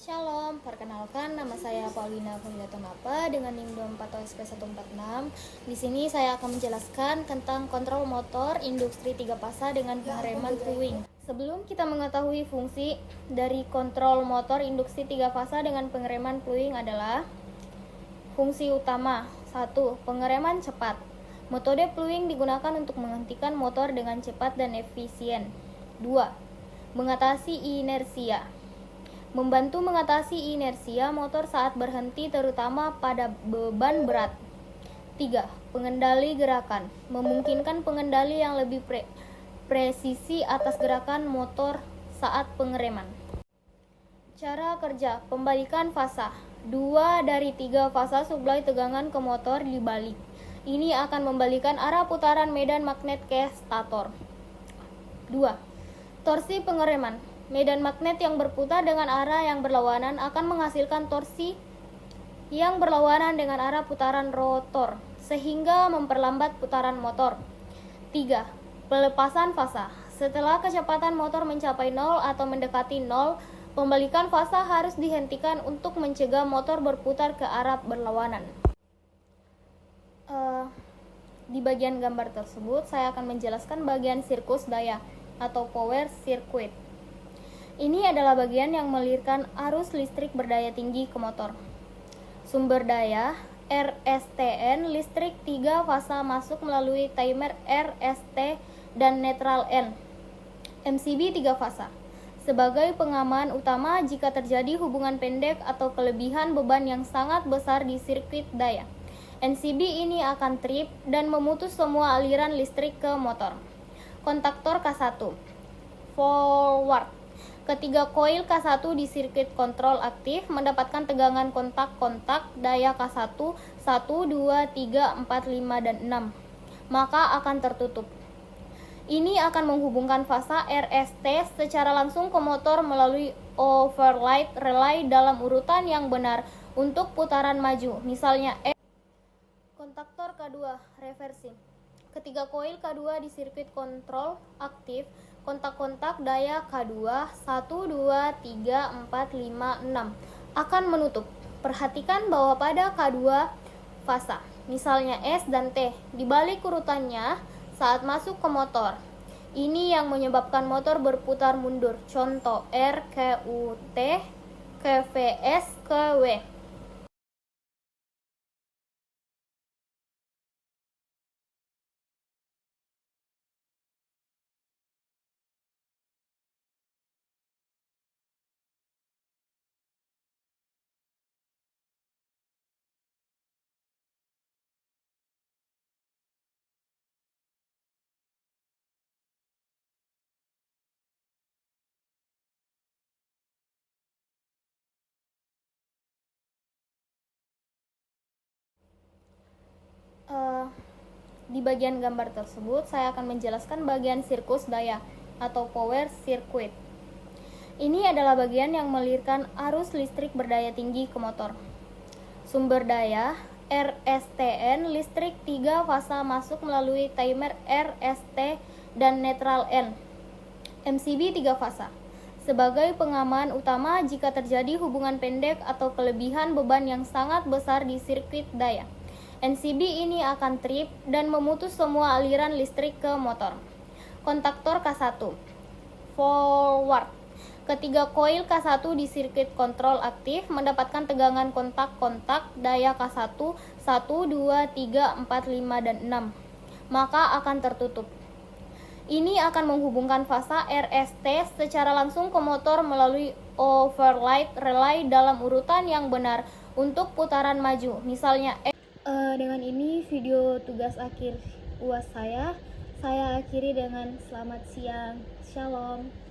Shalom, perkenalkan nama saya Paulina Fulilatonapa dengan NIM 24OSP146. Di sini saya akan menjelaskan tentang kontrol motor industri 3 fasa dengan pengereman fluing. Sebelum kita mengetahui fungsi dari kontrol motor industri 3 fasa dengan pengereman fluing adalah fungsi utama. 1. Pengereman cepat. Metode fluing digunakan untuk menghentikan motor dengan cepat dan efisien. 2. Mengatasi inersia. Membantu mengatasi inersia motor saat berhenti terutama pada beban berat. 3. Pengendali gerakan. Memungkinkan pengendali yang lebih presisi atas gerakan motor saat pengereman. Cara kerja pembalikan fasa. 2 dari 3 fasa suplai tegangan ke motor dibalik. Ini akan membalikan arah putaran medan magnet ke stator. 2. Torsi pengereman. Medan magnet yang berputar dengan arah yang berlawanan akan menghasilkan torsi yang berlawanan dengan arah putaran rotor, sehingga memperlambat putaran motor. 3. Pelepasan fasa. Setelah kecepatan motor mencapai 0 atau mendekati 0, pembalikan fasa harus dihentikan untuk mencegah motor berputar ke arah berlawanan. Di bagian gambar tersebut, saya akan menjelaskan bagian sirkus daya atau power circuit. Ini adalah bagian yang melirikkan arus listrik berdaya tinggi ke motor. Sumber daya RSTN listrik 3 fasa masuk melalui timer RST dan netral N. MCB 3 fasa. Sebagai pengaman utama jika terjadi hubungan pendek atau kelebihan beban yang sangat besar di sirkuit daya. NCB ini akan trip dan memutus semua aliran listrik ke motor. Kontaktor K1 forward. Ketiga koil K1 di sirkuit kontrol aktif mendapatkan tegangan kontak-kontak daya K1 1, 2, 3, 4, 5, dan 6, maka akan tertutup. Ini akan menghubungkan fasa RST secara langsung ke motor melalui override relay dalam urutan yang benar untuk putaran maju, misalnya Kontaktor K2 reversing. Ketiga koil K2 di sirkuit kontrol aktif kontak-kontak daya K2 1, 2, 3, 4, 5, 6 akan menutup. Perhatikan bahwa pada K2 fasa, misalnya S dan T, dibalik urutannya saat masuk ke motor. Ini yang menyebabkan motor berputar mundur. Contoh R ke U T ke V S ke W. Di bagian gambar tersebut, saya akan menjelaskan bagian sirkus daya atau power circuit. Ini adalah bagian yang melirikkan arus listrik berdaya tinggi ke motor. Sumber daya RSTN listrik 3 fasa masuk melalui timer RST dan netral N. MCB 3 fasa. Sebagai pengaman utama jika terjadi hubungan pendek atau kelebihan beban yang sangat besar di sirkuit daya. NCB ini akan trip dan memutus semua aliran listrik ke motor. Kontaktor K1 forward. Ketiga koil K1 di sirkuit kontrol aktif mendapatkan tegangan kontak-kontak daya K1 1, 2, 3, 4, 5, dan 6, maka akan tertutup. Ini akan menghubungkan fasa RST secara langsung ke motor melalui override relay dalam urutan yang benar untuk putaran maju, misalnya dengan ini video tugas akhir UAS saya akhiri dengan selamat siang. Shalom.